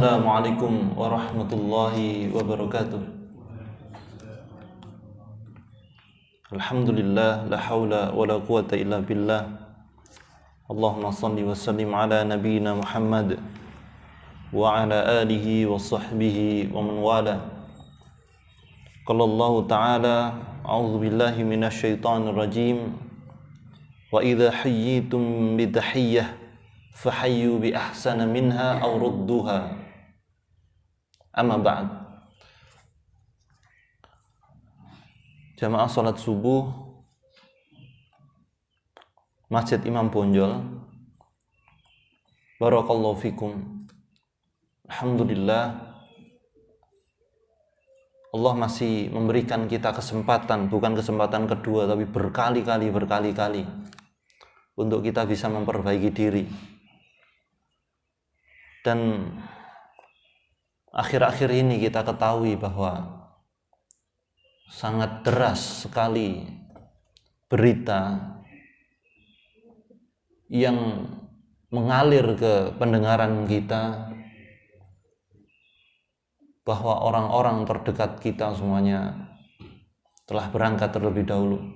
Assalamualaikum warahmatullahi wabarakatuh. Alhamdulillah, la haula wa la quwata illa billah. Allahumma salli wa sallim ala nabiyyina Muhammad wa ala alihi wa sahbihi wa man wala. Qala Allah ta'ala, a'udzu billahi minasy syaithanir rajim. Wa idza hayyitum bi tahiyyah fahayyu bi ahsana minha aw rudduha. Amma ba'd. Jamaah salat subuh Masjid Imam Bonjol, barakallahu fikum. Alhamdulillah, Allah masih memberikan kita kesempatan, bukan kesempatan kedua tapi berkali-kali untuk kita bisa memperbaiki diri. Dan akhir-akhir ini kita ketahui bahwa sangat deras sekali berita yang mengalir ke pendengaran kita bahwa orang-orang terdekat kita semuanya telah berangkat terlebih dahulu.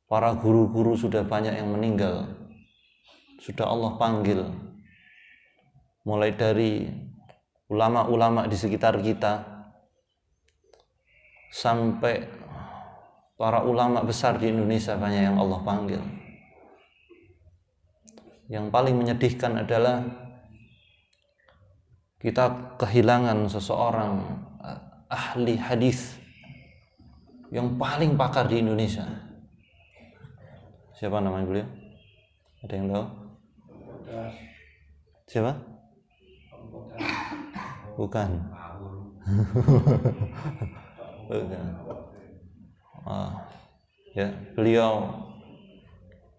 Para guru-guru sudah banyak yang meninggal, sudah Allah panggil, mulai dari ulama-ulama di sekitar kita sampai para ulama besar di Indonesia banyak yang Allah panggil. Yang paling menyedihkan adalah kita kehilangan seseorang ahli hadis yang paling pakar di Indonesia. Siapa namanya beliau? Ada yang tahu? Siapa? Bukan. Bukan. Ya, beliau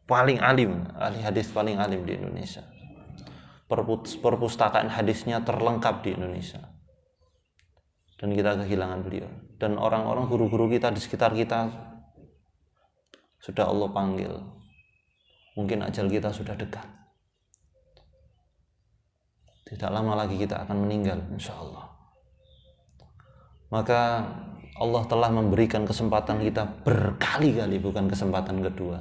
paling alim, ahli hadis paling alim di Indonesia. Perpustakaan hadisnya terlengkap di Indonesia. Dan kita kehilangan beliau. Dan orang-orang guru-guru kita di sekitar kita sudah Allah panggil. Mungkin ajal kita sudah dekat. Tidak lama lagi kita akan meninggal, insya Allah. Maka Allah telah memberikan kesempatan kita berkali-kali, bukan kesempatan kedua,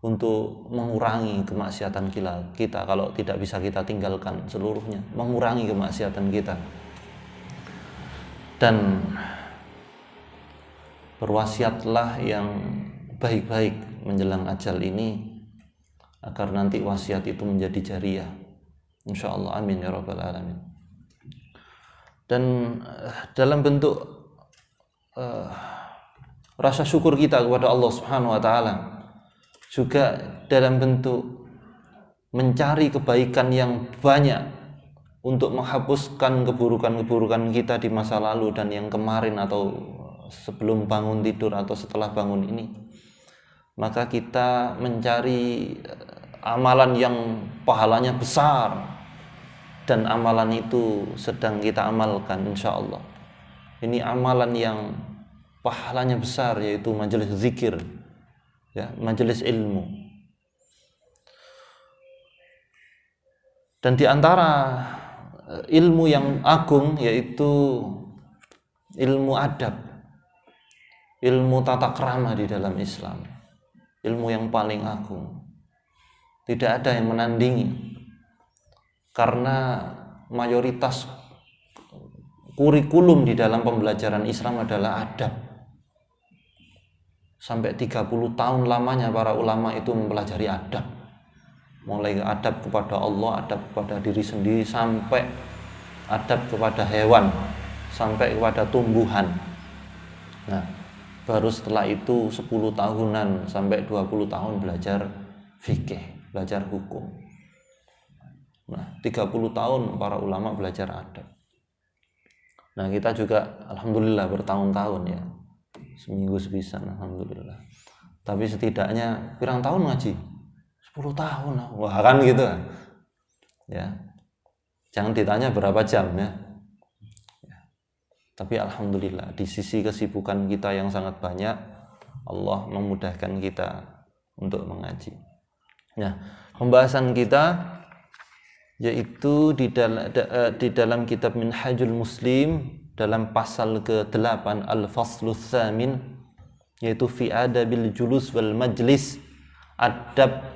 untuk mengurangi kemaksiatan kita kalau tidak bisa kita tinggalkan seluruhnya, mengurangi kemaksiatan kita. Dan berwasiatlah yang baik-baik menjelang ajal ini, agar nanti wasiat itu menjadi jariyah, insyaallah. Amin ya rabbal alamin. Dan dalam bentuk rasa syukur kita kepada Allah Subhanahu wa taala, juga dalam bentuk mencari kebaikan yang banyak untuk menghapuskan keburukan-keburukan kita di masa lalu dan yang kemarin atau sebelum bangun tidur atau setelah bangun ini, maka kita mencari amalan yang pahalanya besar, dan amalan itu sedang kita amalkan insyaallah. Ini amalan yang pahalanya besar, yaitu majelis zikir, ya, majelis ilmu. Dan di antara ilmu yang agung yaitu ilmu adab, ilmu tata krama di dalam Islam, ilmu yang paling agung. Tidak ada yang menandingi, karena mayoritas kurikulum di dalam pembelajaran Islam adalah adab. Sampai 30 tahun lamanya para ulama itu mempelajari adab. Mulai adab kepada Allah, adab kepada diri sendiri, sampai adab kepada hewan, sampai kepada tumbuhan. Nah, baru setelah itu 10 tahunan sampai 20 tahun belajar fikih, belajar hukum. Nah, 30 tahun para ulama belajar adab. Nah, kita juga alhamdulillah bertahun-tahun ya. Seminggu sepisan alhamdulillah. Tapi setidaknya pirang tahun ngaji? 10 tahun. Wah, kan gitu. Ya. Jangan ditanya berapa jam ya. Tapi alhamdulillah di sisi kesibukan kita yang sangat banyak, Allah memudahkan kita untuk mengaji. Nah, pembahasan kita yaitu di dalam kitab Minhajul Muslim dalam pasal ke-8 Al-Faslus Tsamin, yaitu fi adabil julus wal majlis, adab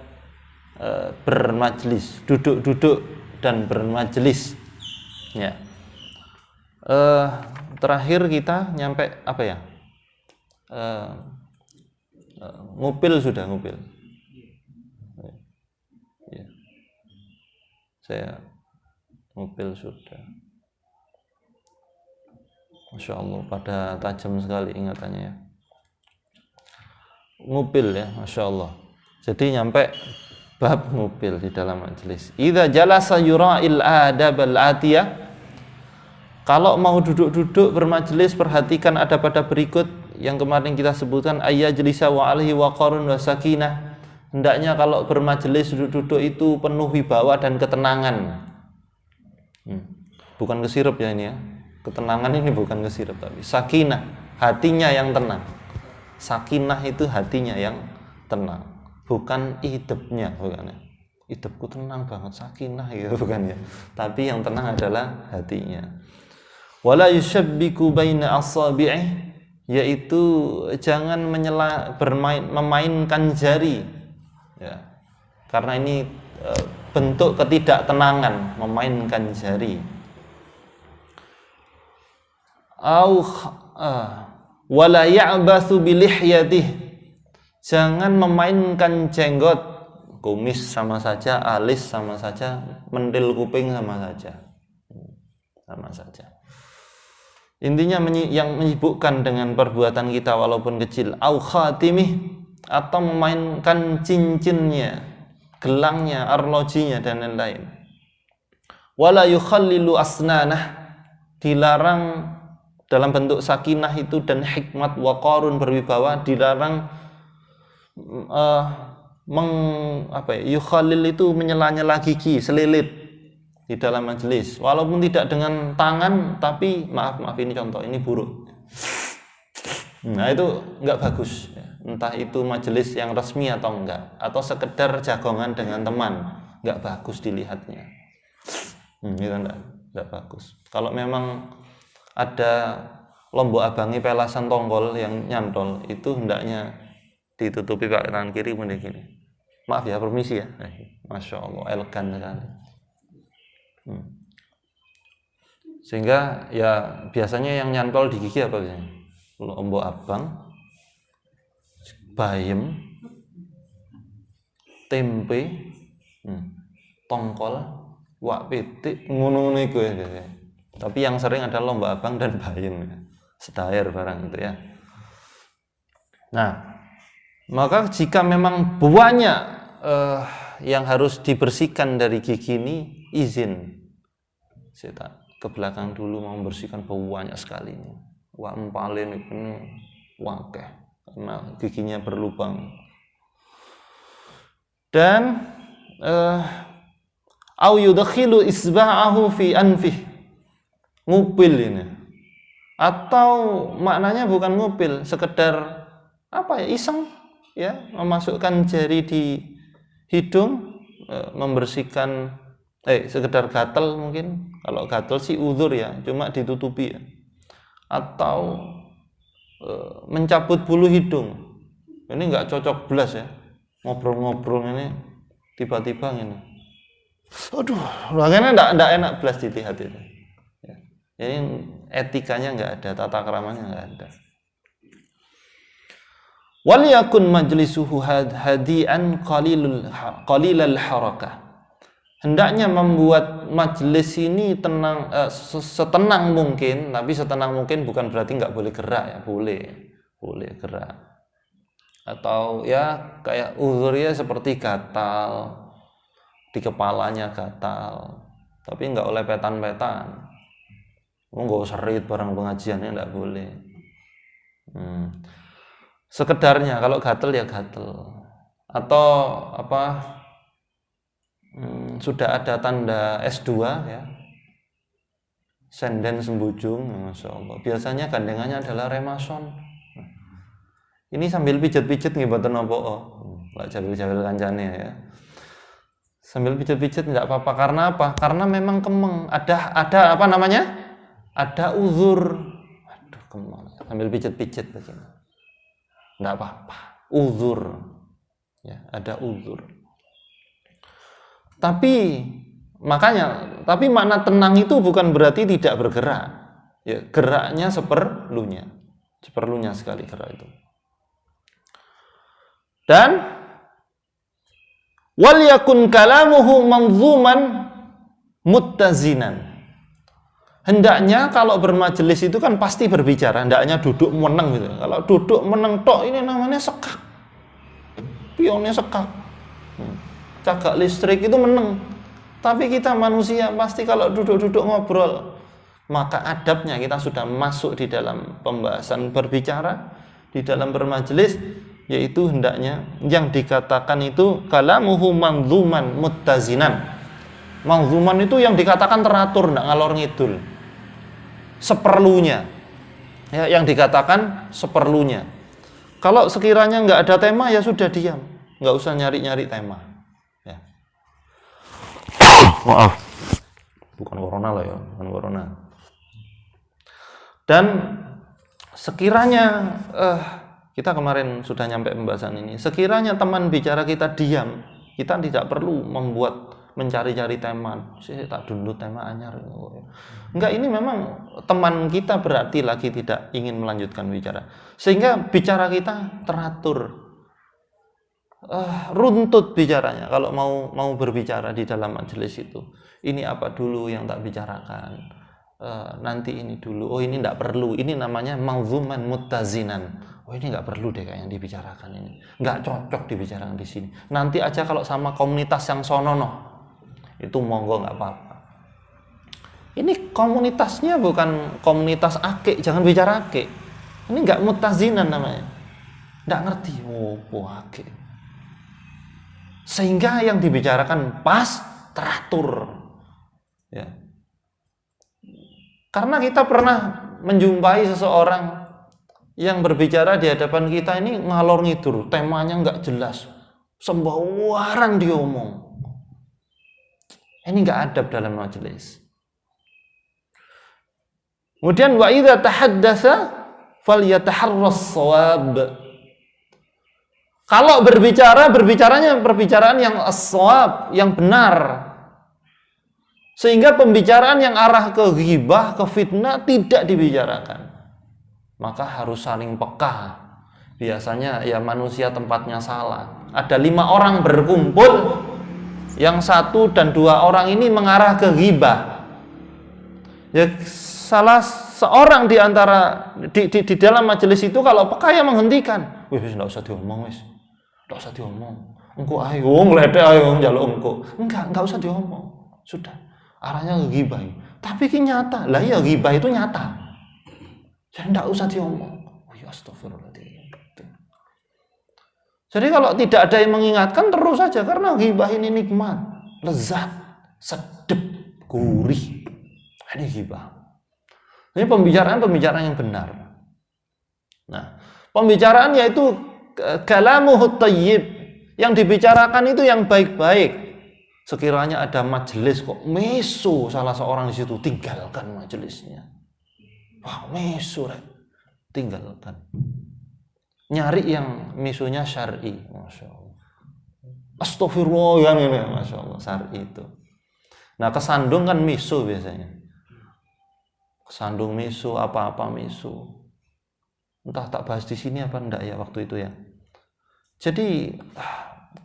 bermajlis, duduk-duduk dan bermajlis. Ya. Terakhir kita nyampe apa ya? Ngupil sudah, ngupil. Ya. Saya ngupil sudah. Masya Allah, pada tajam sekali ingatannya ya. Ngupil ya, Masya Allah. Jadi nyampe bab ngupil di dalam majelis. Idza jalasa yura'il adabal atiyah. Kalau mau duduk-duduk bermajelis, perhatikan adab-adab berikut yang kemarin kita sebutkan, ayyajlisa wa alaihi waqarun wa sakinah. Hendaknya kalau bermajelis duduk-duduk itu penuh wibawa dan ketenangan. Bukan kesirep ya ini ya. Ketenangan ini bukan kesirep, tapi sakinah, hatinya yang tenang. Sakinah itu hatinya yang tenang, bukan idepnya, bukan ya. Idepku tenang banget, sakinah gitu, bukan ya. Tapi yang tenang adalah hatinya. Wala yushabbiku baina asabi'i, yaitu jangan memainkan jari. Ya. Karena ini bentuk ketidaktenangan, memainkan jari. Wala ya'bathu bilihyatih, jangan memainkan jenggot, kumis sama saja, alis sama saja, mentil kuping sama saja. Intinya yang menyibukkan dengan perbuatan kita walaupun kecil, au khatimih, atau memainkan cincinnya, gelangnya, arlojinya dan lain-lain. Wala yukhallilu asnanah, dilarang dalam bentuk sakinah itu dan hikmat waqarun berwibawa, dilarang yukhalil itu menyela-nyela gigi, selilit di dalam majelis, walaupun tidak dengan tangan, tapi maaf ini contoh, ini buruk. Nah itu enggak bagus, entah itu majelis yang resmi atau enggak, atau sekedar jagongan dengan teman, enggak bagus dilihatnya. Itu enggak bagus. Kalau memang ada lombok abangi pelasan tonggol yang nyantol, itu hendaknya ditutupi pakai tangan kiri begini. Maaf ya, permisi ya. Masya Allah, elegan sekali. Sehingga ya biasanya yang nyantol di gigi apa biasanya? Lombok abang, bayem, tempe, tongkol, wak pitik, ngono-ngono iku ya. Tapi yang sering adalah lombok abang dan bayem, sedair barang itu ya. Nah, maka jika memang banyak yang harus dibersihkan dari gigi ini, izin saya tak ke belakang dulu mau membersihkan banyak sekali ini. Wah, empalin ini wakeh karena giginya berlubang. Dan au yudkhilu isba'ahu fi anfih, ngupil ini, atau maknanya bukan ngupil, sekedar apa ya, iseng ya, memasukkan jari di hidung, membersihkan sekedar gatel mungkin. Kalau gatel sih uzur ya, cuma ditutupi ya. Atau mencabut bulu hidung, ini nggak cocok belas ya, ngobrol-ngobrol ini tiba-tiba ini, aduh, makanya nggak enak belas dilihat itu. Jadi etikanya nggak ada, tata keramanya nggak ada. Wal yakun majlisuhu hadian qalilal harakah. Hendaknya membuat majelis ini tenang, setenang mungkin, tapi setenang mungkin bukan berarti nggak boleh gerak ya, boleh gerak. Atau ya kayak uzurnya seperti gatal, di kepalanya gatal, tapi nggak oleh petan-petan. Nggak serit barang pengajiannya, nggak boleh. Sekedarnya kalau gatel ya gatel, atau apa, sudah ada tanda S2 ya, senden sembujung, Masya Allah. Biasanya gandengannya adalah remason. Ini sambil pijet-pijet nggih mboten napa, lak jabil-jabil kancane ya. Sambil pijit-pijit tidak apa-apa. Karena apa? Karena memang kemeng. Ada apa namanya? Ada uzur. Aduh, kemeng. Sambil pijit-pijit begini. Tidak apa-apa. Uzur. Ya, ada uzur. Tapi makna tenang itu bukan berarti tidak bergerak. Ya, geraknya seperlunya sekali gerak itu. Dan wal yakun kalamuhu manzuman muttazinan. Hendaknya kalau bermajelis itu kan pasti berbicara, hendaknya duduk meneng gitu. Kalau duduk meneng tok ini namanya sekak. Pionnya sekak. Cagak listrik itu meneng. Tapi kita manusia pasti kalau duduk-duduk ngobrol, maka adabnya kita sudah masuk di dalam pembahasan berbicara, di dalam bermajelis, yaitu hendaknya yang dikatakan itu kalamuhu manzuman muttazinan. Manzuman itu yang dikatakan teratur, tidak ngalor ngidul. Seperlunya. Ya, yang dikatakan seperlunya. Kalau sekiranya nggak ada tema ya sudah diam, nggak usah nyari-nyari tema. Ya. Maaf, bukan corona lah ya, bukan corona. Dan sekiranya kita kemarin sudah nyampe pembahasan ini. Sekiranya teman bicara kita diam, kita tidak perlu mencari-cari tema. Saya tak download tema anyar. Enggak, ini memang teman kita berarti lagi tidak ingin melanjutkan bicara. Sehingga bicara kita teratur. Runtut bicaranya kalau mau berbicara di dalam majelis itu. Ini apa dulu yang tak bicarakan? Nanti ini dulu. Oh, ini tidak perlu. Ini namanya manzuman muttazinan. Oh, ini nggak perlu deh kayak yang dibicarakan ini. Nggak cocok dibicarakan di sini. Nanti aja kalau sama komunitas yang sonono, itu monggo nggak apa-apa. Ini komunitasnya bukan komunitas akik, jangan bicara akik. Ini nggak muttazinan namanya. Nggak ngerti. Oh, akik. Sehingga yang dibicarakan pas, teratur. Ya. Karena kita pernah menjumpai seseorang yang berbicara di hadapan kita ini ngalor ngidul, temanya nggak jelas, sembawaran diomong. Ini nggak adab dalam majelis. Kemudian wa idza tahaddatsa falyataharras shawab. Kalau berbicaranya perbicaraan yang as-shawab, yang benar. Sehingga pembicaraan yang arah ke ghibah, ke fitnah tidak dibicarakan. Maka harus saling peka. Biasanya ya manusia tempatnya salah. Ada 5 orang berkumpul, yang 1 dan 2 orang ini mengarah ke ghibah. Ya, salah seorang di antara di dalam majelis itu kalau peka ya menghentikan. Wis enggak usah diomong wis. Enggak usah diomong. Engko ayo ngledek ayo njaluk engko. Enggak usah diomong. Sudah. Arahnya ke ghibah. Tapi ini nyata. Lah ya ghibah itu nyata. Jadi enggak usah diomong. Oh ya astagfirullahaladzim. Jadi kalau tidak ada yang mengingatkan terus saja karena ghibah ini nikmat, lezat, sedep, gurih. Ini ghibah. Ini pembicaraan yang benar. Nah, pembicaraan yaitu kalamuhut thayyib, yang dibicarakan itu yang baik-baik. Sekiranya ada majelis kok mesu salah seorang di situ, tinggalkan majelisnya. Wah, mesu, tinggalkan. Nyari yang misunya syar'i, masya Allah. Astagfirullah yang ini, masya Allah, syar'i itu. Nah, kesandung kan misu biasanya. Kesandung misu, apa-apa misu. Entah tak bahas di sini apa enggak ya waktu itu ya. Jadi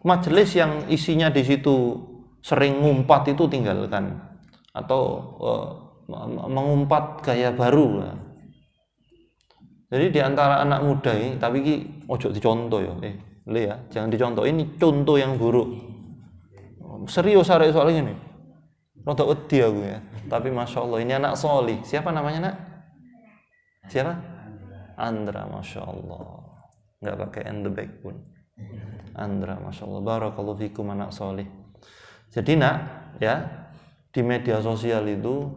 majelis yang isinya di situ sering ngumpat itu tinggalkan, atau mengumpat gaya baru. Jadi di antara anak muda ini, tapi ki ojo dicontoh ya, ya, jangan dicontoh. Ini contoh yang buruk. Serius soalnya ini. Rada wedi aku ya. Tapi masya Allah ini anak solih. Siapa namanya nak? Siapa? Andra, masya Allah. Nggak pakai and the back pun. Andra, masya Allah. Barakallahu fikum anak solih. Jadi nak, ya di media sosial itu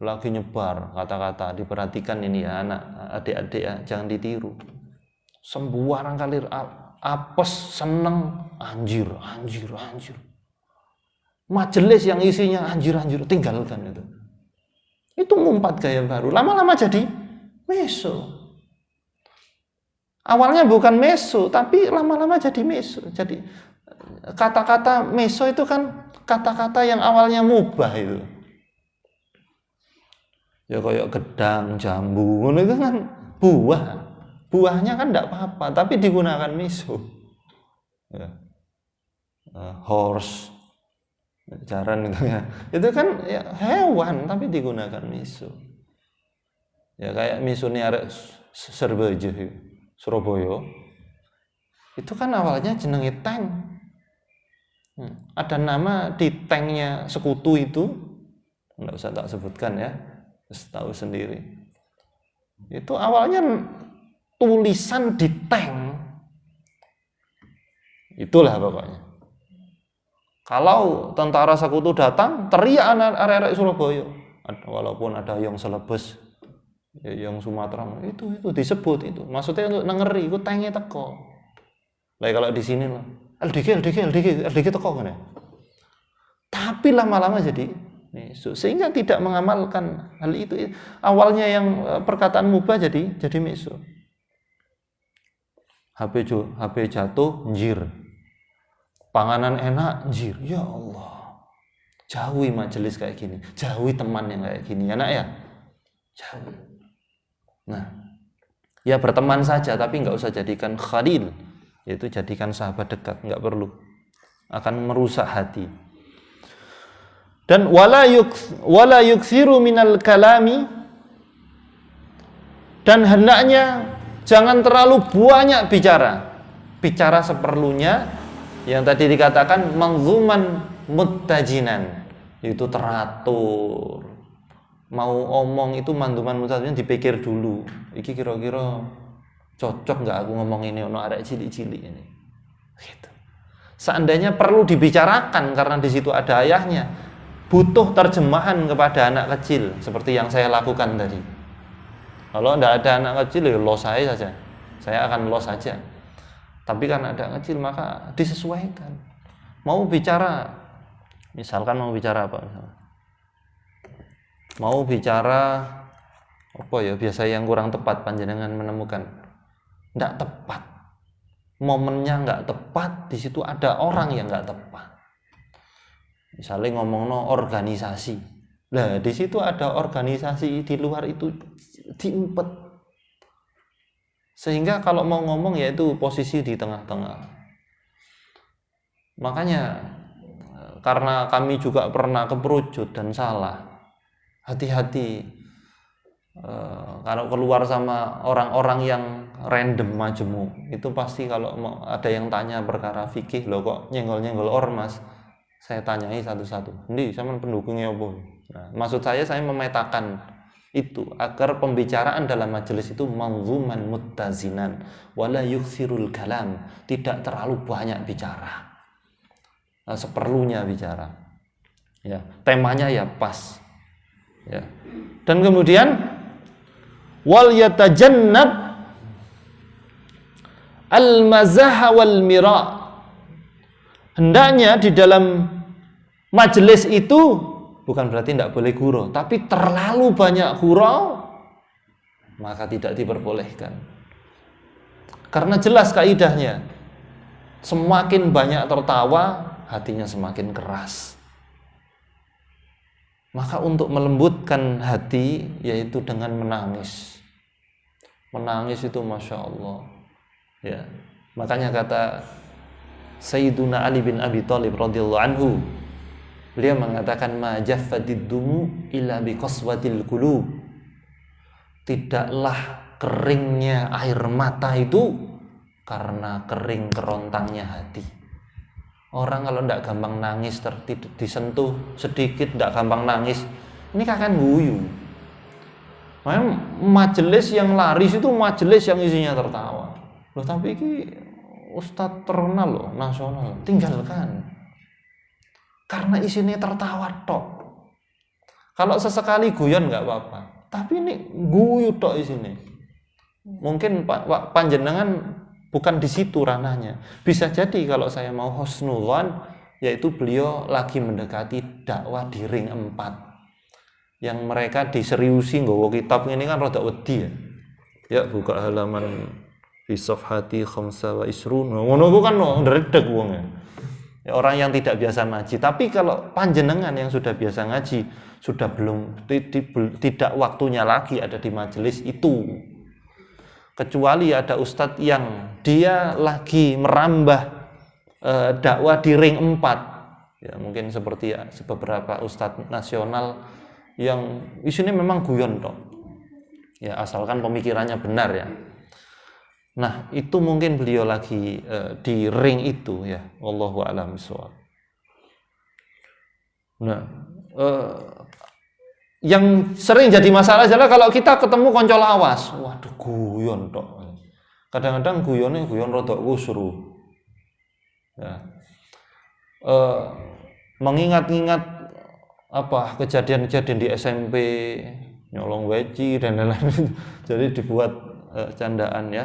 lagi nyebar kata-kata, diperhatikan ini ya anak adik-adik ya, jangan ditiru. Sembarang kali apes seneng anjir. majelis yang isinya anjir-anjir, tinggalkan itu. Itu ngumpat gaya baru, lama-lama jadi meso. Awalnya bukan meso, tapi lama-lama jadi meso. Jadi kata-kata meso itu kan kata-kata yang awalnya mubah itu. Ya kayak gedang, jambu, itu kan buah. Buahnya kan enggak apa-apa, tapi digunakan meso. Ya. Horse, jaran gitu ya. Itu kan ya, hewan tapi digunakan meso. Ya kayak meso ini arek Serbejo, Surabaya. Itu kan awalnya jenenge tank. Ada nama di tanknya sekutu itu, enggak usah tak sebutkan ya, tahu sendiri. Itu awalnya tulisan di tank. Itulah pokoknya. Kalau tentara sekutu datang, teriak arek-arek Surabaya. Walaupun ada yang Selebes, yang Sumatera, itu disebut itu. Maksudnya untuk ngeri, itu tanknya teko. Lah kalau di sini lah, LDG teko kan ya. Tapi lama-lama jadi meso, sehingga tidak mengamalkan hal itu. Awalnya yang perkataan mubah jadi meso. HP jatuh, njir. Panganan enak, njir. Ya Allah. Jauhi majelis kayak gini. Jauhi teman yang kayak gini. Enak ya? Jauhi. Nah, ya berteman saja, tapi nggak usah jadikan khalil. Yaitu jadikan sahabat dekat. Nggak perlu. Akan merusak hati. Dan wala yuksiru minal kalami. Dan hendaknya jangan terlalu banyak bicara. Bicara seperlunya. Yang tadi dikatakan manzuman muttajinan, itu teratur. Mau omong itu manzuman muttajinan dipikir dulu. Iki kira-kira cocok nggak aku ngomong ini ono arek cilik-cilik ini. Gitu. Seandainya perlu dibicarakan karena di situ ada ayahnya, butuh terjemahan kepada anak kecil seperti yang saya lakukan tadi. Kalau tidak ada anak kecil, ya los saya saja. Saya akan los saja. Tapi karena ada kecil maka disesuaikan. Mau bicara, misalkan mau bicara apa? Mau bicara apa ya? Biasa yang kurang tepat panjenengan menemukan. Tidak tepat. Momennya nggak tepat. Di situ ada orang yang nggak tepat. Misalnya ngomongno organisasi. Nah di situ ada organisasi di luar itu diumpet. Sehingga kalau mau ngomong yaitu posisi di tengah-tengah. Makanya karena kami juga pernah keperucut dan salah. Hati-hati kalau keluar sama orang-orang yang random majemuk. Itu pasti kalau ada yang tanya perkara fikih, loh kok nyenggol-nyenggol ormas. Saya tanyai satu-satu. Ndi sampean pendukungnya apa? Nah, maksud saya memetakan itu agar pembicaraan dalam majelis itu manzuman muttazinan wala yuksirul kalam, tidak terlalu banyak bicara. Nah, seperlunya bicara. Ya, temanya ya pas. Ya. Dan kemudian wal yatajannab al-mazah wal mira. Hendaknya di dalam majelis itu bukan berarti tidak boleh gurau, tapi terlalu banyak gurau maka tidak diperbolehkan. Karena jelas kaidahnya, semakin banyak tertawa, hatinya semakin keras. Maka untuk melembutkan hati yaitu dengan menangis. Menangis itu Masya Allah. Ya, makanya kata Sayyiduna Ali bin Abi Thalib radhiyallahu anhu, beliau mengatakan ma jaffatid dumu illa biqaswatil qulub. Tidaklah keringnya air mata itu karena kering kerontangnya hati. Orang kalau tidak gampang nangis, disentuh sedikit tidak gampang nangis, ini akan guyu. Makanya majelis yang laris itu majelis yang isinya tertawa. Loh tapi ini ustadz terkenal loh, nasional, tinggalkan. Karena isinya tertawa tok. Kalau sesekali guyon nggak apa-apa. Tapi ini guyu tok isinya. Mungkin panjenengan bukan di situ ranahnya. Bisa jadi kalau saya mau husnudzon, yaitu beliau lagi mendekati dakwah di ring 4 yang mereka diseriusi nggawa kitab ini kan rada wedi ya. Ya buka halaman fi safhati khamsa wa isrun. Ngono ku kan ndredeg wong. Ya, orang yang tidak biasa ngaji. Tapi kalau panjenengan yang sudah biasa ngaji, sudah tidak waktunya lagi ada di majelis itu. Kecuali ada ustadz yang dia lagi merambah dakwah di ring 4. Ya, mungkin seperti beberapa ustadz nasional yang isinya memang guyon toh. Ya, asalkan pemikirannya benar ya. Nah, itu mungkin beliau lagi di ring itu ya. Wallahu a'lam bishawab. Nah, yang sering jadi masalah adalah kalau kita ketemu konco lawas. Waduh, guyon tok. Kadang-kadang guyonnya guyon rada kusru. Ya. Mengingat-ingat apa kejadian-kejadian di SMP, nyolong weci dan lain-lain. Jadi dibuat candaan ya.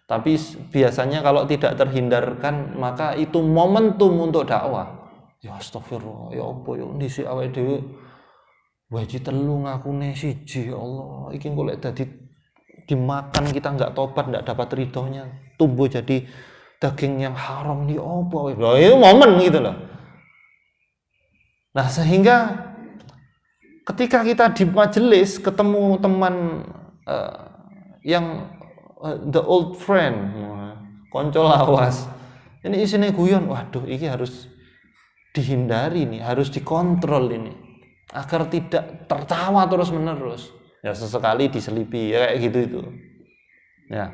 Tapi biasanya kalau tidak terhindarkan maka itu momentum untuk dakwah. Ya astagfirullah, ya apa ya ndisi awake dhewe wajib telu ngakune siji, ya Allah iki kok lek dadi dimakan kita enggak tobat enggak dapat ridhonya, tumbuh jadi daging yang haram ini apa? Lah itu momen gitu loh. Nah, sehingga ketika kita di majelis ketemu teman yang the old friend, konco lawas. Ini isinya guyon. Waduh, ini harus dihindari nih, harus dikontrol ini agar tidak tertawa terus-menerus. Ya sesekali diselipi ya kayak gitu itu. Ya.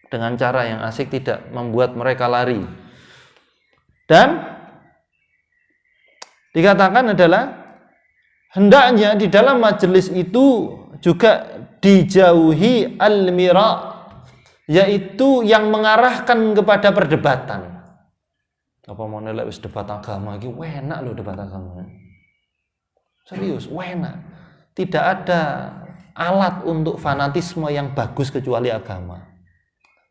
Dengan cara yang asik tidak membuat mereka lari. Dan dikatakan adalah hendaknya di dalam majelis itu juga dijauhi al-mira, yaitu yang mengarahkan kepada perdebatan. Apa mau nilai wis debat agama iki enak loh debat agama. Serius, enak. Tidak ada alat untuk fanatisme yang bagus kecuali agama.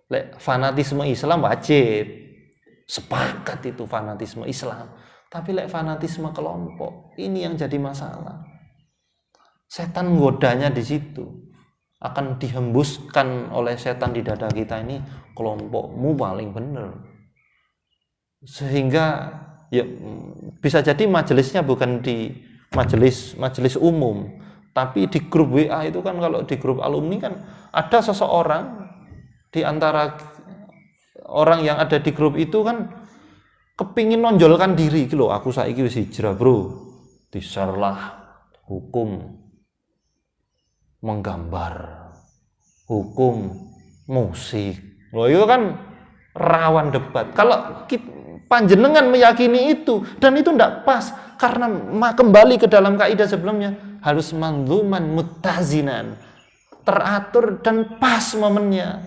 Lek fanatisme Islam wajib. Sepakat itu fanatisme Islam. Tapi lek fanatisme kelompok, ini yang jadi masalah. Setan godanya di situ. Akan dihembuskan oleh setan di dada kita ini, kelompokmu paling benar. Sehingga ya bisa jadi majelisnya bukan di majelis umum, tapi di grup WA itu kan, kalau di grup alumni kan ada seseorang di antara orang yang ada di grup itu kan kepingin nonjolkan diri gitu loh, aku saiki wis hijrah bro, disarlah hukum menggambar, hukum musik. Loh itu kan rawan debat. Kalau panjenengan meyakini itu dan itu tidak pas, karena kembali ke dalam kaidah sebelumnya, harus mandzuman muttazinan, teratur dan pas momennya.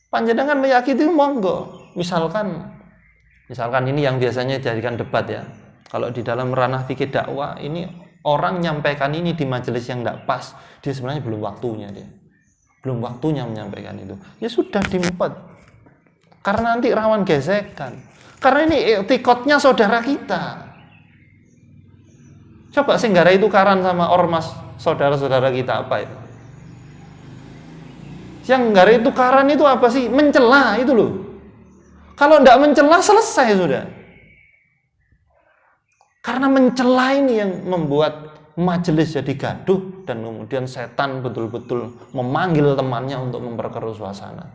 Panjenengan meyakini itu monggo. Misalkan ini yang biasanya dijadikan debat ya. Kalau di dalam ranah fikih dakwah ini orang nyampaikan ini di majelis yang tidak pas, dia sebenarnya belum waktunya dia. Belum waktunya menyampaikan itu. Ya sudah diempet. Karena nanti rawan gesekan. Karena ini etikotnya saudara kita. Coba Singgara itu tukaran sama ormas saudara-saudara kita apa itu? Yang Singgara itu tukaran itu apa sih? Mencela itu loh. Kalau tidak mencela selesai sudah. Karena mencela ini yang membuat majelis jadi gaduh dan kemudian setan betul-betul memanggil temannya untuk memperkeruh suasana.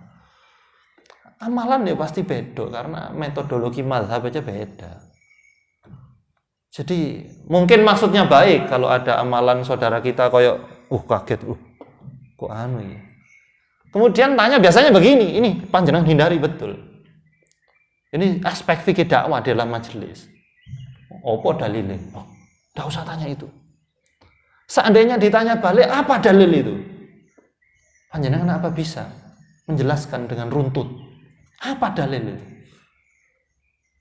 Amalan ya pasti beda karena metodologi mazhab aja beda. Jadi mungkin maksudnya baik kalau ada amalan saudara kita koyok kaget kok anu ya. Kemudian tanya biasanya begini, ini panjenengan hindari betul. Ini aspek fikih dakwah dalam majelis. Apa dalilnya? Tidak usah tanya itu. Seandainya ditanya balik, apa dalil itu? Panjenengan apa bisa menjelaskan dengan runtut? Apa dalil itu?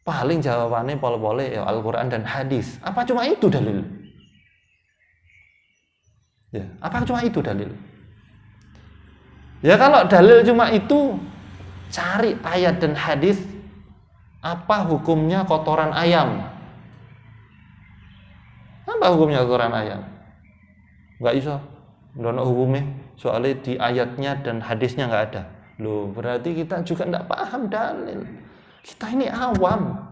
Paling jawabannya pol-pole ya Al-Quran dan hadis. Apa cuma itu dalil? Ya, apa cuma itu dalil? Ya kalau dalil cuma itu, cari ayat dan hadis Apa hukumnya kotoran ayam? Apa hukumnya kotoran ayam? Nggak iso. Ndono hukumnya. Soalnya di ayatnya dan hadisnya nggak ada. Loh, berarti kita juga nggak paham dalil. Kita ini awam.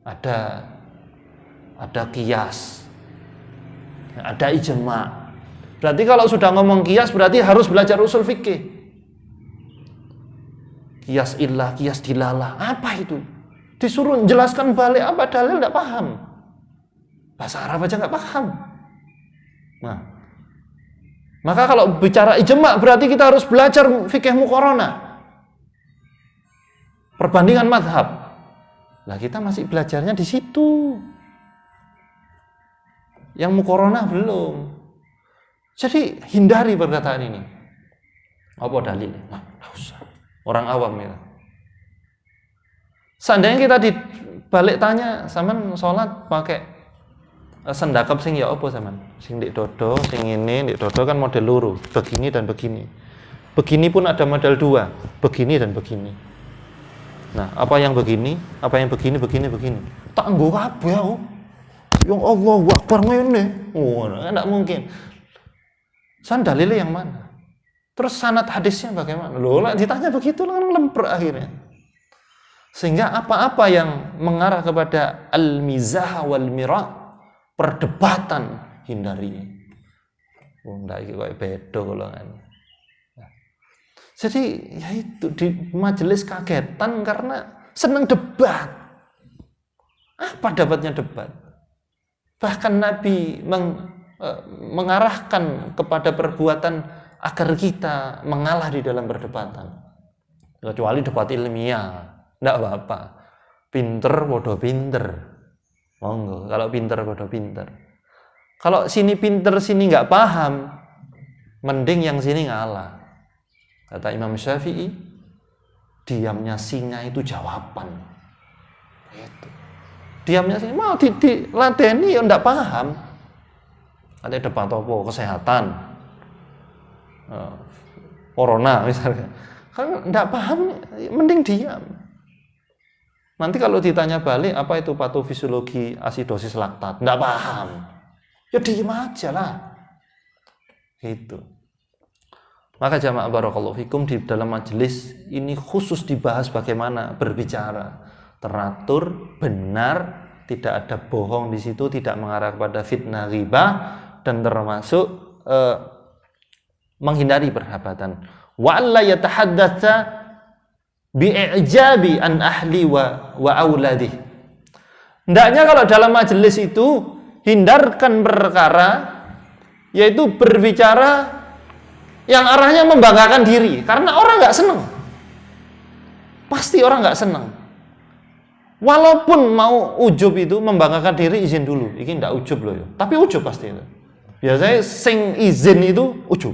Ada qiyas. Ada ijma'. Berarti kalau sudah ngomong qiyas berarti harus belajar usul fikih. Qiyas illah, qiyas dilalah. Apa itu? Disuruh jelaskan balik apa dalil enggak paham. Bahasa Arab aja enggak paham. Nah, maka kalau bicara ijma' berarti kita harus belajar fikih muqaranah. Perbandingan mazhab. Lah kita masih belajarnya di situ. Yang muqaranah belum. Jadi hindari perkataan ini. Apa dalil? Nah, enggak usah. Orang awam ya. Seandainya kita dibalik tanya, sampean sholat pakai sendakep sing ya apa sampean? Sing ndik dodo, sing ini ndik dodo kan model loro, begini dan begini. Begini pun ada model dua, begini dan begini. Nah, apa yang begini, apa yang begini, begini. Tak nggo kabeh aku. Yang Allahu Akbar ngene. Oh, enggak mungkin. San dalilnya yang mana? Terus sanad hadisnya bagaimana? Loh, lah ditanya begitu kan lemper akhirnya. Sehingga apa-apa yang mengarah kepada al-mizah wal mira', perdebatan, hindari. Oh, ndak iki koyo beda kula kan. Jadi ya itu di majelis kagetan karena senang debat. Apa dapatnya debat? Bahkan Nabi mengarahkan kepada perbuatan agar kita mengalah di dalam perdebatan. Kecuali debat ilmiah, enggak apa-apa. Pinter bodoh pinter. Monggo, kalau pinter bodoh pinter. Kalau sini pinter, sini enggak paham, mending yang sini ngalah. Kata Imam Syafi'i, diamnya singa itu jawaban. Itu. Diamnya singa, mau dilateni ya enggak paham. Ada debat apa? Kesehatan. Corona misalnya. Kan enggak paham, mending diam. Nanti kalau ditanya balik apa itu patofisiologi asidosis laktat, enggak paham. Ya diam aja lah. Gitu. Maka jamaah barakallahu fikum, di dalam majelis ini khusus dibahas bagaimana berbicara teratur, benar, tidak ada bohong di situ, tidak mengarah kepada fitnah ghibah, dan termasuk menghindari perhabatan. Wa alla yatahaddatsa bi'ijabi an ahli wa auladi. Hendaknya kalau dalam majelis itu hindarkan perkara yaitu berbicara yang arahnya membanggakan diri, karena orang nggak seneng. Pasti orang nggak seneng. Walaupun mau ujub itu membanggakan diri, izin dulu. Ini nggak ujub loh ya. Tapi ujub pasti itu. Biasanya sing izin itu ujub.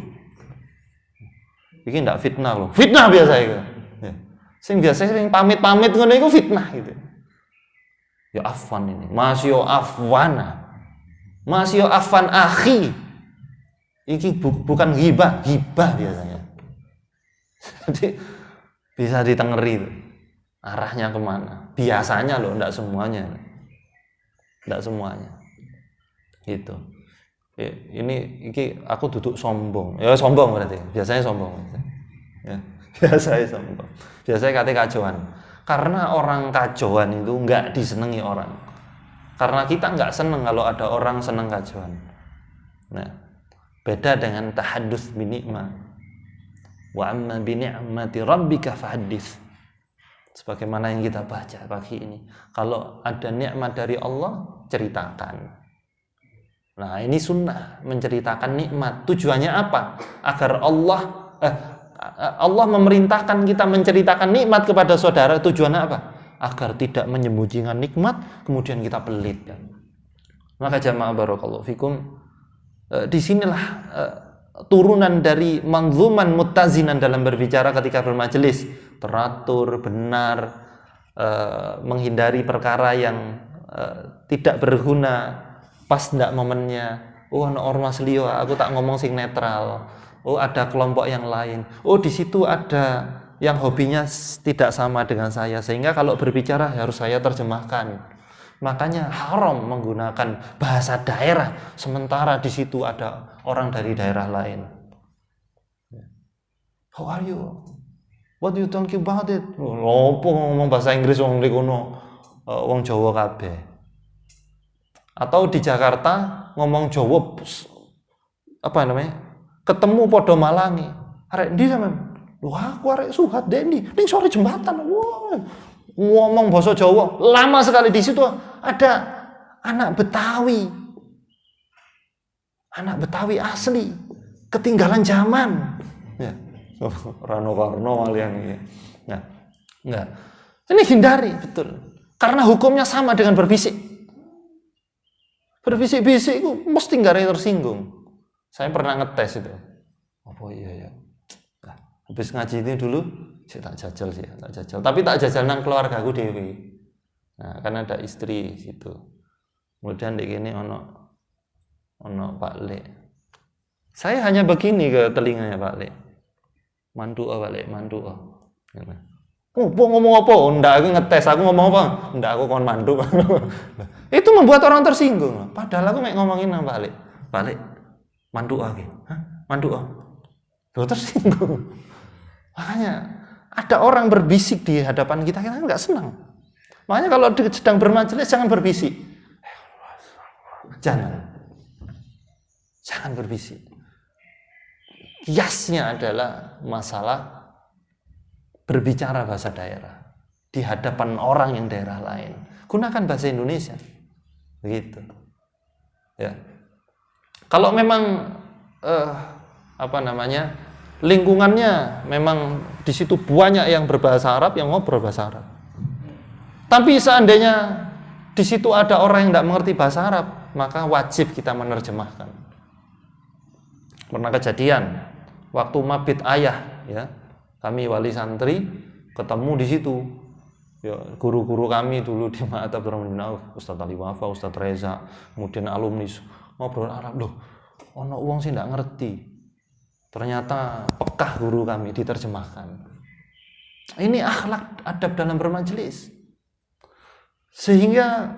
Ini nggak fitnah loh. Fitnah biasa itu. Ya. Sing biasanya sing pamit-pamit ngono iku fitnah gitu. Ya afwan ini. Masyo afwana. Masyo afwan akhi. Ini bukan ghibah, hibah biasanya. Jadi bisa ditengeri itu. Arahnya kemana? Biasanya loh, enggak semuanya. Enggak semuanya. Gitu. Ini aku duduk sombong. Ya sombong berarti. Biasanya sombong. Ya, biasanya sombong. Biasanya kata kacauan. Karena orang kacauan itu enggak disenangi orang. Karena kita enggak seneng kalau ada orang seneng kacauan. Nah, beda dengan tahadduts bi ni'mah. Wa amma bi ni'mati rabbika fahaddits. Sebagaimana yang kita baca pagi ini. Kalau ada nikmat dari Allah, ceritakan. Nah, ini sunnah, menceritakan nikmat. Tujuannya apa? Agar Allah memerintahkan kita menceritakan nikmat kepada saudara. Tujuannya apa? Agar tidak menyembunyikan nikmat, kemudian kita pelit. Maka jamaah barakallahu fikum, disinilah turunan dari manzuman muttazinan dalam berbicara ketika bermajelis, teratur, benar, menghindari perkara yang tidak berguna, pas ndak momennya. Oh, ana ormas liya, aku tak ngomong sing netral. Oh, ada kelompok yang lain. Oh, di situ ada yang hobinya tidak sama dengan saya, sehingga kalau berbicara harus saya terjemahkan. Makanya haram menggunakan bahasa daerah sementara di situ ada orang dari daerah lain. How are you? What do you think about it? Lopo ngomong bahasa Inggris wong kono, wong Jawa kabeh. Atau di Jakarta ngomong Jawa apa namanya? Ketemu podo Malangi. Arek ndi sampean? Wah, aku arek Suhat Dendi. Ning sore jembatan. Wah. Ngomong bahasa Jawa. Lama sekali di situ ada anak Betawi. Anak Betawi asli. Ketinggalan zaman. Ya. Rano Karno kalian ini. Nah, enggak. Ini hindari betul. Karena hukumnya sama dengan berbisik. Berbisik-bisik itu mesti nggak ada yang tersinggung. Saya pernah ngetes itu. Apa iya ya? Nah, habis ngaji ini dulu, saya tak jajal sih, tak jajal. Tapi tak jajal nang keluarga aku dewi. Nah, kan ada istri situ. Kemudian di sini ono Pak Le. Saya hanya begini ke telinganya Pak Le. Mandu Pak Le, mandu. Oh, ngomong apa? Ndak, aku ngetes, aku ngomong apa? Ndak, aku kon mandu. Itu membuat orang tersinggung. Padahal aku mek ngomongin nang balik. Balik. Mandu lagi. Hah? Mandu. Loh, tersinggung. Makanya ada orang berbisik di hadapan kita nggak senang. Makanya kalau sedang bermajelis jangan berbisik. Jangan berbisik. Kiasnya adalah masalah berbicara bahasa daerah di hadapan orang yang daerah lain. Gunakan bahasa Indonesia. Begitu. Ya. Kalau memang lingkungannya memang di situ banyak yang berbahasa Arab, yang ngobrol bahasa Arab. Tapi seandainya di situ ada orang yang tidak mengerti bahasa Arab, maka wajib kita menerjemahkan. Pernah kejadian waktu mabit ayah, ya, kami wali santri ketemu di situ. Ya, guru-guru kami dulu di Ma'at Abdurrahman bin Auf, Ustaz Ali Wafa, Ustaz Reza, kemudian alumni ngobrol Arab. Loh, ono wong sih ndak ngerti. Ternyata pekah guru kami diterjemahkan. Ini akhlak adab dalam bermajelis. Sehingga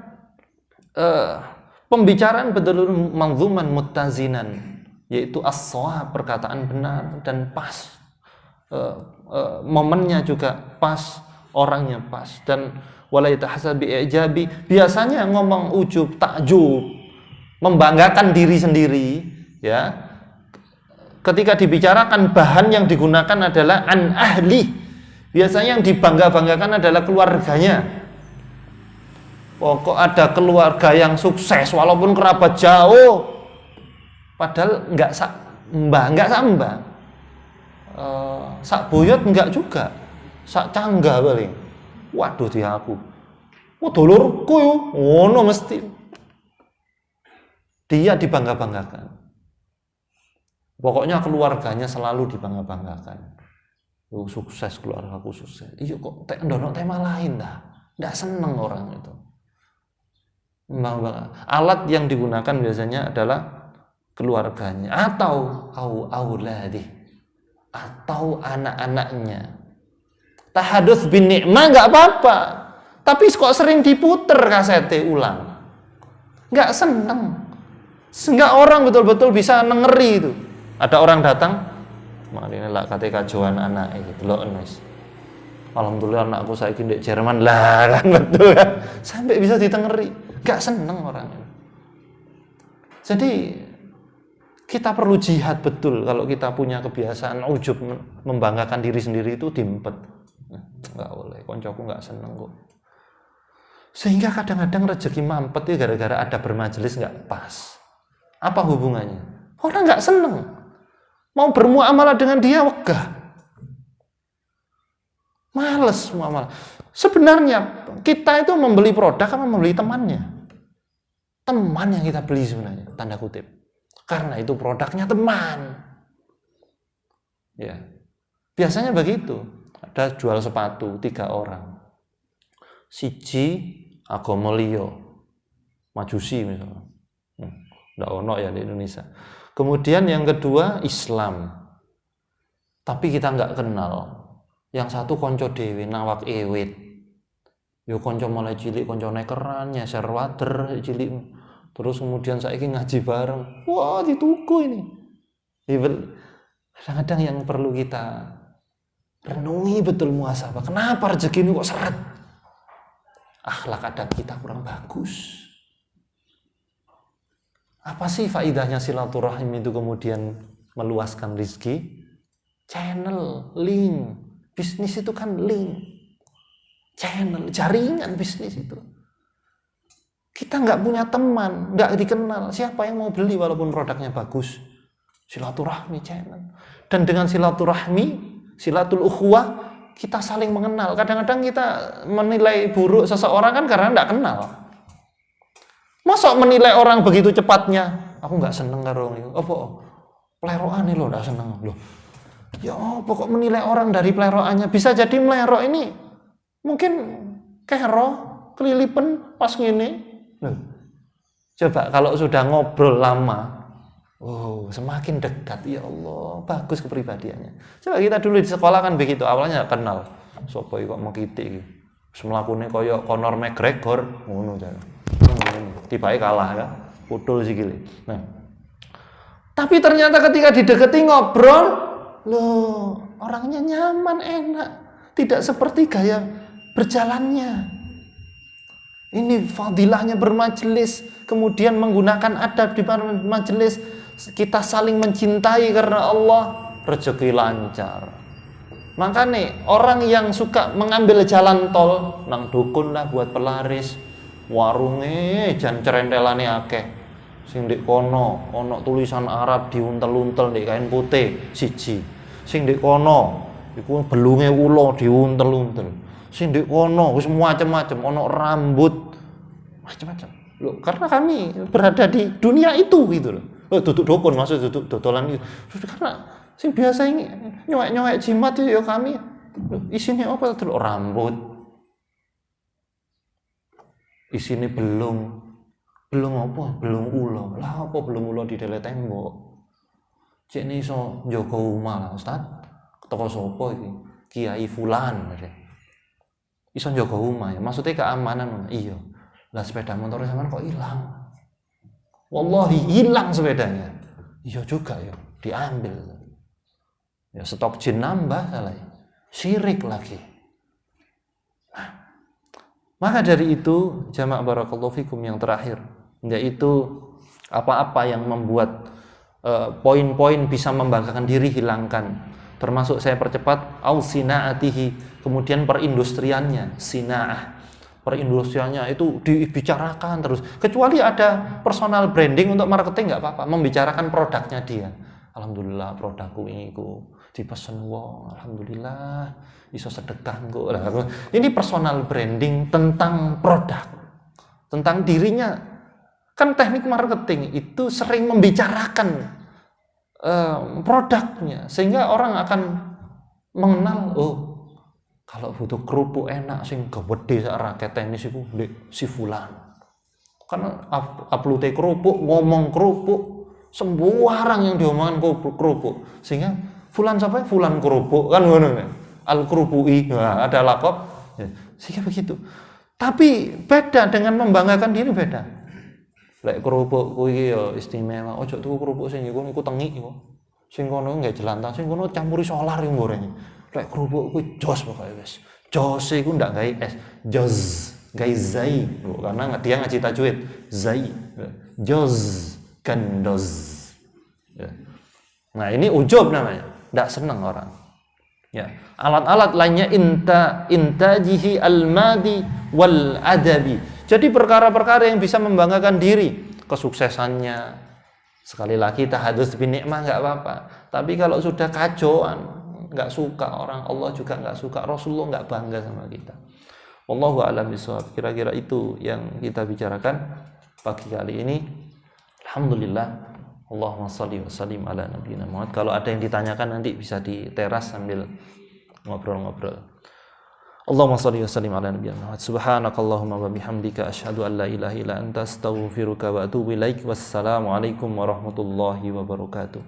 pembicaraan betul manzuman muttazinan, yaitu as-shawab, perkataan benar dan pas. Momennya juga pas, orangnya pas, dan wala yatahasab bi'ijabi, biasanya ngomong ujub, takjub, membanggakan diri sendiri, ya. Ketika dibicarakan bahan yang digunakan adalah an ahli, biasanya yang dibangga-banggakan adalah keluarganya. Pokok ada keluarga yang sukses walaupun kerabat jauh, padahal enggak sak mbah, sak buyut enggak juga, sak cangga paling. Waduh dia aku, dulurku yo, ngono mesti. Dia dibangga-banggakan. Pokoknya keluarganya selalu dibangga-banggakan. Sukses, keluargaku sukses. Iya kok ndono tema lain dah. Enggak seneng orang itu. Alat yang digunakan biasanya adalah keluarganya atau auladi atau anak-anaknya. Tahadduts bin ni'mah enggak apa-apa. Tapi kok sering diputer kasete ulang. Enggak seneng. Sehingga orang betul-betul bisa nengeri itu. Ada orang datang, makanya lah kate kajuan anak gitu loh, Nes. Alhamdulillah anakku saiki di Jerman lah, kan betul kan. Sampai bisa ditengeri, gak seneng orangnya. Jadi kita perlu jihad betul kalau kita punya kebiasaan ujub membanggakan diri sendiri itu diempet. Nggak boleh, koncoku nggak seneng kok. Sehingga kadang-kadang rezeki mampet itu gara-gara ada bermajelis nggak pas. Apa hubungannya? Orang nggak seneng. Mau bermuamalah dengan dia wegah. Males muamalah. Sebenarnya kita itu membeli produk apa membeli temannya? Teman yang kita beli sebenarnya, tanda kutip. Karena itu produknya teman. Ya. Biasanya begitu. Ada jual sepatu 3 orang. Siji agama liya, Majusi misalnya. Nggak ono ya di Indonesia. Kemudian yang kedua Islam, tapi kita nggak kenal. Yang satu konco dhewe nawak ewit. Yo konco mulai cilik koncone keran nyeser wader cilik. Terus kemudian saiki ngaji bareng. Wah, dituku ini. Kadang-kadang yang perlu kita renungi betul muhasabah. Kenapa rezeki ini kok seret? Akhlak adab kita kurang bagus. Apa sih faidahnya silaturahim itu kemudian meluaskan rezeki? Channel, link. Bisnis itu kan link. Channel, jaringan bisnis itu. Kita nggak punya teman, nggak dikenal. Siapa yang mau beli walaupun produknya bagus? Silaturahmi channel. Dan dengan silaturahmi, silatul ukhuwah, kita saling mengenal. Kadang-kadang kita menilai buruk seseorang kan karena nggak kenal. Masa menilai orang begitu cepatnya? Aku nggak seneng karo ini. Apa? Pelerokan ini loh, nggak seneng loh. Ya, pokok menilai orang dari pelerokannya. Bisa jadi melerok ini mungkin kero, kelilipan pas gini. Coba kalau sudah ngobrol lama, semakin dekat. Ya Allah, bagus kepribadiannya. Coba kita dulu di sekolah kan begitu. Awalnya nggak kenal. Sopo kok mengkitik. Semelakunya koyo Conor McGregor, ngono jare. Tiba-tiba kalah ya, putul sikile. Nah, tapi ternyata ketika dideketi ngobrol, loh, orangnya nyaman, enak, tidak seperti gaya berjalannya. Ini fadilahnya bermajelis, kemudian menggunakan adab di majelis, kita saling mencintai karena Allah, rezeki lancar. Makanya orang yang suka mengambil jalan tol, nang dukun lah buat pelaris, warunge jan cerentelane akeh. Sing ndek kono ana tulisan Arab diuntel-untel ndek kain putih siji. Sing ndek kono iku belunge ula diuntel-untel. Sing ndek kono wis macam-macam, ana rambut macam-macam. Loh, karena kami berada di dunia itu gitu loh. Duduk dukun maksud duduk dodolan itu. Karena sing biasa ini nyowek-nyowek jimat itu ya kami. Loh, isinya apa tuh? Rambut. Isinya belum apa? Belum ulo. Lah apa belum ulo di dalam tembok? Cek ini iso njogo omah lah, Ustaz. Toko sapa iki? Kiai fulan. Iso njogo omah ya. Maksudnya keamanan. Iya. Lah sepeda motor sampean kok hilang? Wallahi hilang sepedanya. Iya juga ya, diambil. Ya stok jin nambah salah. Syirik lagi. Nah, maka dari itu jamaah barakallahu fikum yang terakhir, yaitu apa-apa yang membuat poin-poin bisa membanggakan diri hilangkan. Termasuk saya percepat au sinaatihi, kemudian perindustriannya, sinaah. Perindustriannya itu dibicarakan terus. Kecuali ada personal branding untuk marketing nggak apa-apa, membicarakan produknya dia. Alhamdulillah produkku ini ku dipesen wong, alhamdulillah iso sedekah kok. Ini personal branding tentang produk, tentang dirinya. Kan teknik marketing itu sering membicarakan produknya sehingga orang akan mengenal, oh kalau butuh kerupuk enak sing gede sak raket tenis iku ndek si fulan. Karena upload kerupuk, ngomong kerupuk, sembarang yang diomongkan kerupuk. Sehingga fulan siapa? Fulan kerupuk kan ngono. Al kerupui, nah, ada lakop. Ya, sehingga begitu. Tapi beda dengan membanggakan diri beda. Lek kerupuk kuwi ya istimewa. Ojo tuku kerupuk sing iku tengik iku. Sing kono nggak jelantah, sing kono campuri solar yang goreng. Lek kerupuk kuwi jos pokoke wis. Jos iku ndak gawe es, jos, gawe zai. Karena dia ngaji tajwid, zai. Jos gandos. Ya. Nah, ini ujub namanya. Ndak seneng orang. Ya. Alat-alat lainnya intajihi al-madi wal adabi. Jadi perkara-perkara yang bisa membanggakan diri, kesuksesannya. Sekali lagi tahadus bin nikmah enggak apa-apa. Tapi kalau sudah kacauan, enggak suka orang, Allah juga enggak suka, Rasulullah enggak bangga sama kita. Wallahu a'lam bishawab. Kira-kira itu yang kita bicarakan pagi kali ini. Alhamdulillah. Allahumma shalli wa sallim ala nabiyina Muhammad. Kalau ada yang ditanyakan nanti bisa di teras sambil ngobrol-ngobrol. Allahumma shalli wa sallim ala nabiyina Muhammad. Subhanakallahumma wa bihamdika asyhadu an la ilaha illa anta astaghfiruka wa atubu ilaik. Wassalamu alaikum warahmatullahi wabarakatuh.